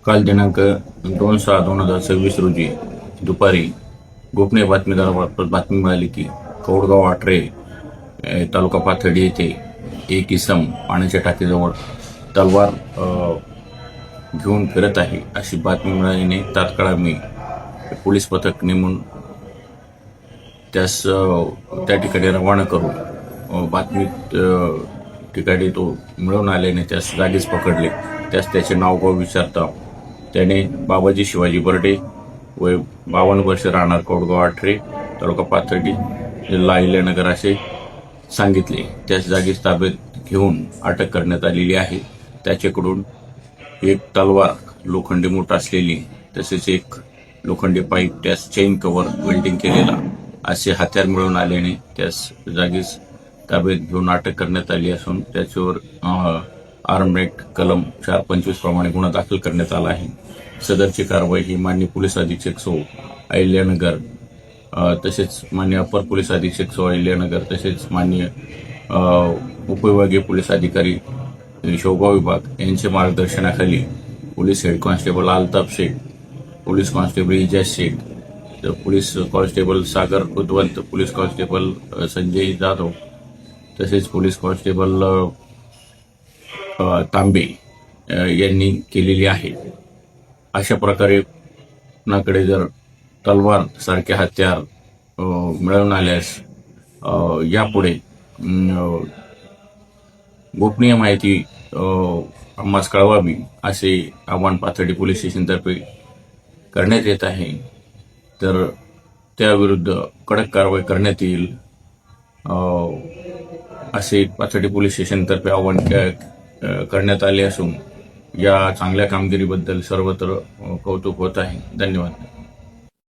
काल दिनांक 2/6/2026 रोजी दुपारी गोपनीय बातमीदारामार्फत बातमी मिळाली की कौडगाव आठरे तालुका पाथर्डी येथे एक इसम पाण्याच्या टाकीजवळ तलवार घेऊन फिरत आहे अशी बातमी मिळाल्याने तात्काळ आम्ही पोलीस पथक नेमून त्यास त्या ठिकाणी रवाना करून बातमीत ठिकाणी तो मिळून आल्याने त्यास जागीच पकडले. त्यास त्याचे नाव गाव विचारता त्याने बाबाजी शिवाजी बर्डे वय 52 वर्ष राहणार कौडगाव आठरे तालुका पाथर्डी जिल्हा अहिल्यानगर असे सांगितले. त्यास जागीच ताब्यात घेऊन अटक करण्यात आलेली आहे. त्याच्याकडून एक तलवार लोखंडी मूठ असलेली तसेच एक लोखंडी पाईप त्यास चेन कव्हर वेल्डिंग केलेला असे हत्यार मिळून आल्याने त्यास जागीच ताब्यात घेऊन अटक करण्यात आली असून त्याच्यावर आर्म ऍक्ट कलम 425 प्रमाणे गुन्हा दाखल करण्यात आला आहे. सदरची कारवाई ही माननीय पोलीस अधीक्षक सौ अहिल्यानगर तसेच माननीय अपर पोलीस अधीक्षक सौ अहिल्यानगर तसेच माननीय उपविभागीय पोलीस अधिकारी शेवगाव विभाग यांच्या मार्गदर्शनाखाली police head constable Altaf Shaikh, police constable Ijaz Shaikh, police constable Sagar Udwant, police constable Sanjay Jadhav तसेच पोलीस कॉन्स्टेबल तांबे यांनी केलेली आहे. अशा प्रकारे आपणाकडे जर तलवार सारखे हत्यार मिळून आल्यास यापुढे गोपनीय माहिती आम्हास कळवावी असे आवाहन पाथर्डी पोलीस स्टेशनतर्फे करण्यात येत आहे. तर त्याविरुद्ध कडक कारवाई करण्यात येईल असे पाथर्डी पोलीस स्टेशनतर्फे आवाहन करण्यात आले असून या चांगल्या कामगिरीबद्दल सर्वत्र कौतुक होत आहे. धन्यवाद.